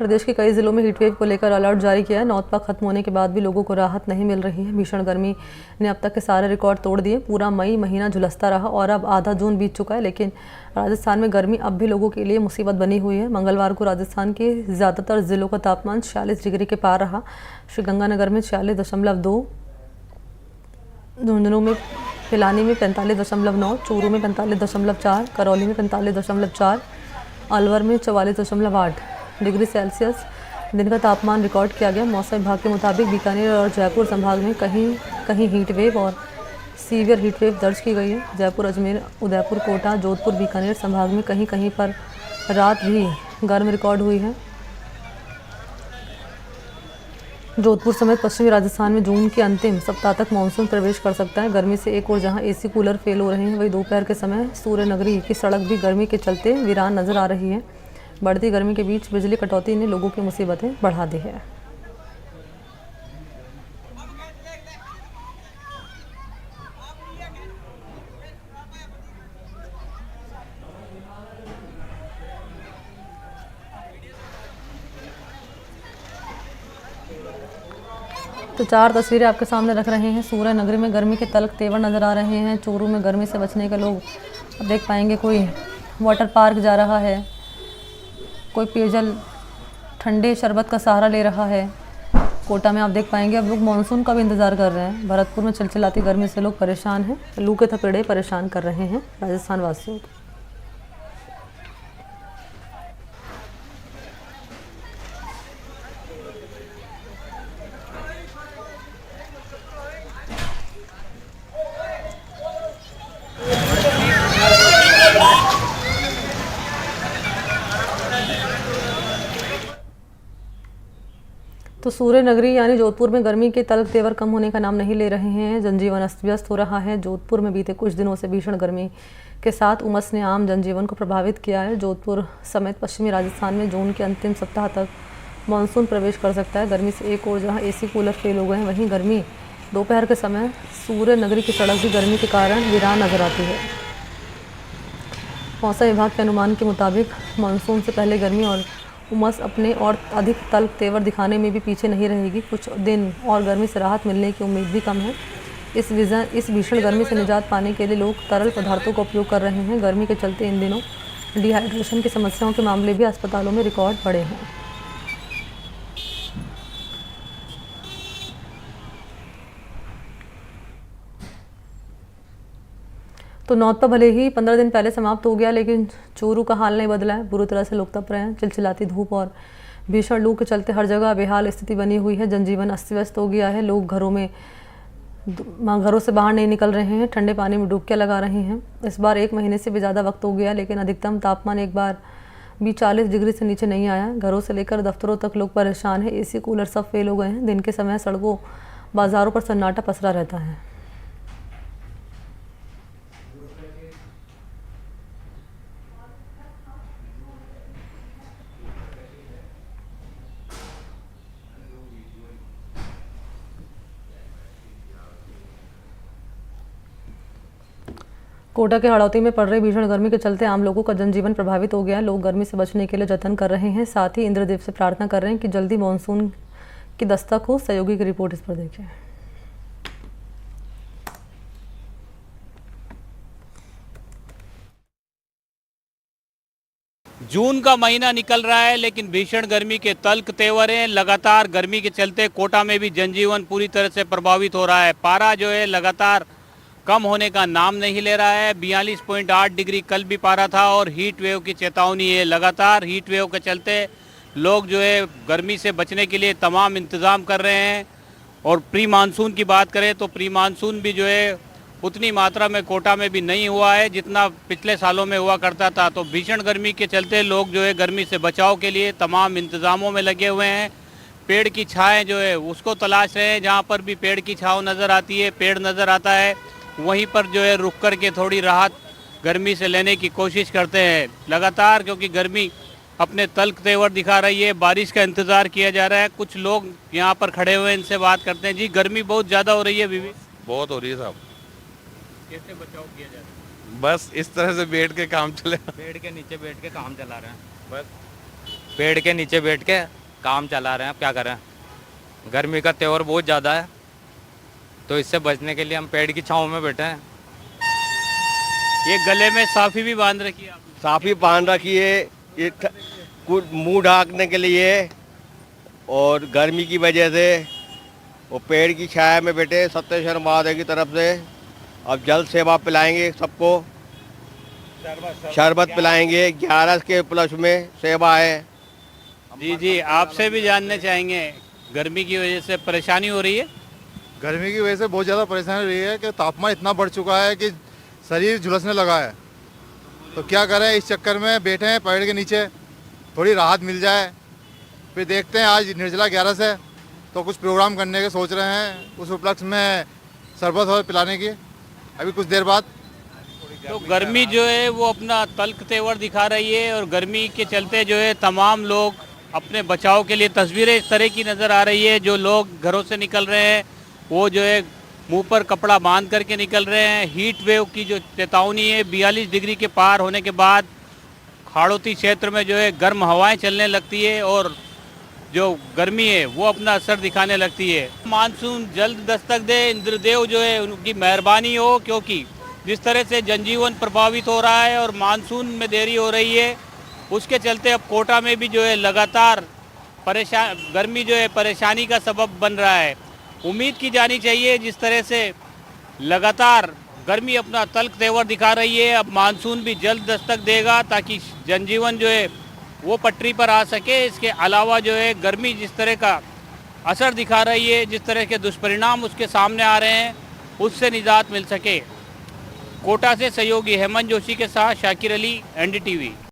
प्रदेश के कई जिलों में हीटवेव को लेकर अलर्ट जारी किया है। नौतपा खत्म होने के बाद भी लोगों को राहत नहीं मिल रही है। भीषण गर्मी ने अब तक के सारे रिकॉर्ड तोड़ दिए। पूरा मई महीना झुलसता रहा और अब आधा जून बीत चुका है, लेकिन राजस्थान में गर्मी अब भी लोगों के लिए मुसीबत बनी हुई है। मंगलवार को राजस्थान के ज़्यादातर जिलों का तापमान 46 डिग्री के पार रहा। श्रीगंगानगर में 46.2, झुंझुनू में, पिलानी में 45.9, चूरू में 45.4, करौली में 45.4, अलवर में 44.8 डिग्री सेल्सियस दिन का तापमान रिकॉर्ड किया गया। मौसम विभाग के मुताबिक बीकानेर और जयपुर संभाग में कहीं कहीं हीट वेव और सीवियर हीट वेव दर्ज की गई है। जयपुर, अजमेर, उदयपुर, कोटा, जोधपुर, बीकानेर संभाग में कहीं कहीं पर रात भी गर्म रिकॉर्ड हुई है। जोधपुर समेत पश्चिमी राजस्थान में जून के अंतिम सप्ताह तक मानसून प्रवेश कर सकता है। गर्मी से एक और जहां एसी कूलर फेल हो रहे हैं, वहीं दोपहर के समय सूर्य नगरी की सड़क भी गर्मी के चलते वीरान नजर आ रही है। बढ़ती गर्मी के बीच बिजली कटौती ने लोगों की मुसीबतें बढ़ा दी है। तो 4 तस्वीरें आपके सामने रख रहे हैं। सूर्य नगरी में गर्मी के तल्ख तेवर नज़र आ रहे हैं। चूरू में गर्मी से बचने के लोग अब देख पाएंगे, कोई वाटर पार्क जा रहा है, कोई पेयजल ठंडे शरबत का सहारा ले रहा है। कोटा में आप देख पाएंगे अब लोग मानसून का भी इंतज़ार कर रहे हैं। भरतपुर में चिलचिलाती गर्मी से लोग परेशान हैं। लू के थपेड़े परेशान कर रहे हैं राजस्थान वासियों को। तो सूर्य नगरी यानी जोधपुर में गर्मी के तल्ख तेवर कम होने का नाम नहीं ले रहे हैं। जनजीवन अस्त व्यस्त हो रहा है। जोधपुर में बीते कुछ दिनों से भीषण गर्मी के साथ उमस ने आम जनजीवन को प्रभावित किया है। जोधपुर समेत पश्चिमी राजस्थान में जून के अंतिम सप्ताह तक मानसून प्रवेश कर सकता है। गर्मी से एक और जहां एसी कूलर फेल हो गए हैं, वहीं गर्मी दोपहर के समय सूर्य नगरी की सड़क भी गर्मी के कारण वीरान नजर आती है। मौसम विभाग के अनुमान के मुताबिक मानसून से पहले गर्मी और उमस अपने और अधिक तल्ख तेवर दिखाने में भी पीछे नहीं रहेगी। कुछ दिन और गर्मी से राहत मिलने की उम्मीद भी कम है। इस भीषण गर्मी से निजात पाने के लिए लोग तरल पदार्थों का उपयोग कर रहे हैं। गर्मी के चलते इन दिनों डिहाइड्रेशन की समस्याओं के मामले भी अस्पतालों में रिकॉर्ड बढ़े हैं। तो नौतपा भले ही 15 दिन पहले समाप्त हो गया, लेकिन चूरू का हाल नहीं बदला है। बुरी तरह से लोग तप रहे हैं। चिलचिलाती धूप और भीषण लू के चलते हर जगह बेहाल स्थिति बनी हुई है। जनजीवन अस्त व्यस्त हो गया है। लोग घरों से बाहर नहीं निकल रहे हैं, ठंडे पानी में डुबकियां लगा रहे हैं। इस बार 1 महीने से भी ज़्यादा वक्त हो गया, लेकिन अधिकतम तापमान एक बार भी 40 डिग्री से नीचे नहीं आया। घरों से लेकर दफ्तरों तक लोग परेशान हैं। एसी कूलर सब फेल हो गए हैं। दिन के समय सड़कों बाजारों पर सन्नाटा पसरा रहता है। कोटा के हड़ौती में पड़ रही भीषण गर्मी के चलते आम लोगों का जनजीवन प्रभावित हो गया है। लोग गर्मी से बचने के लिए जतन कर रहे हैं। साथ ही इंद्रदेव से प्रार्थना कर रहे हैं कि जल्दी मानसून की दस्तक हो। सहयोगी की रिपोर्ट इस पर देखिए। जून का महीना निकल रहा है, लेकिन भीषण गर्मी के तल्ख तेवर हैं। लगातार गर्मी के चलते कोटा में भी जनजीवन पूरी तरह से प्रभावित हो रहा है। पारा जो है लगातार कम होने का नाम नहीं ले रहा है। 42.8 डिग्री कल भी पारा था और हीट वेव की चेतावनी है। लगातार हीट वेव के चलते लोग जो है गर्मी से बचने के लिए तमाम इंतज़ाम कर रहे हैं। और प्री मानसून की बात करें तो प्री मानसून भी जो है उतनी मात्रा में कोटा में भी नहीं हुआ है जितना पिछले सालों में हुआ करता था। तो भीषण गर्मी के चलते लोग जो है गर्मी से बचाव के लिए तमाम इंतज़ामों में लगे हुए हैं। पेड़ की छाएँ जो है उसको तलाश रहे हैं। जहाँ पर भी पेड़ की छाँव नज़र आती है, पेड़ नज़र आता है, वहीं पर जो है रुक कर के थोड़ी राहत गर्मी से लेने की कोशिश करते हैं लगातार, क्योंकि गर्मी अपने तल्ख तेवर दिखा रही है। बारिश का इंतज़ार किया जा रहा है। कुछ लोग यहाँ पर खड़े हुए हैं, इनसे बात करते हैं। जी, गर्मी बहुत ज़्यादा हो रही है। बीवी बहुत हो रही है साहब। कैसे बचाव किया जा रहा है? बस इस तरह से बैठ के काम चले, पेड़ के नीचे बैठ के काम चला रहे हैं। बस पेड़ के नीचे बैठ के काम चला रहे हैं। अब क्या करें, गर्मी का तेवर बहुत ज़्यादा है, तो इससे बचने के लिए हम पेड़ की छांव में बैठे हैं। ये गले में साफी भी बांध रखी है आपने। साफी बांध रखी है, ये कुछ मुंह ढांकने के लिए, और गर्मी की वजह से वो पेड़ की छाया में बैठे सत्य शर्मा की तरफ से। अब जल सेवा पिलाएंगे सबको, शरबत पिलाएंगे। 11 के प्लस में सेवा है। जी जी, आपसे भी जानना चाहेंगे, गर्मी की वजह से परेशानी हो रही है? गर्मी की वजह से बहुत ज़्यादा परेशानी रही है कि तापमान इतना बढ़ चुका है कि शरीर झुलसने लगा है। तो क्या करें, इस चक्कर में बैठे हैं पेड़ के नीचे, थोड़ी राहत मिल जाए। फिर देखते हैं, आज निर्जला 11 से तो कुछ प्रोग्राम करने के सोच रहे हैं, उस उपलक्ष्य में शरबत और पिलाने की अभी कुछ देर बाद। तो गर्मी जो है वो अपना तल्ख तेवर दिखा रही है, और गर्मी के चलते जो है तमाम लोग अपने बचाव के लिए, तस्वीरें इस तरह की नज़र आ रही है, जो लोग घरों से निकल रहे हैं वो जो है मुंह पर कपड़ा बांध करके निकल रहे हैं। हीट वेव की जो चेतावनी है, 42 डिग्री के पार होने के बाद हाड़ौती क्षेत्र में जो है गर्म हवाएं चलने लगती है, और जो गर्मी है वो अपना असर दिखाने लगती है। मानसून जल्द दस्तक दे, इंद्रदेव जो है उनकी मेहरबानी हो, क्योंकि जिस तरह से जनजीवन प्रभावित हो रहा है और मानसून में देरी हो रही है, उसके चलते अब कोटा में भी जो है लगातार गर्मी जो है परेशानी का सबब बन रहा है। उम्मीद की जानी चाहिए, जिस तरह से लगातार गर्मी अपना तल्ख तेवर दिखा रही है, अब मानसून भी जल्द दस्तक देगा ताकि जनजीवन जो है वो पटरी पर आ सके। इसके अलावा जो है गर्मी जिस तरह का असर दिखा रही है, जिस तरह के दुष्परिणाम उसके सामने आ रहे हैं, उससे निजात मिल सके। कोटा से सहयोगी हेमंत जोशी के साथ शाकिर अली, NDTV।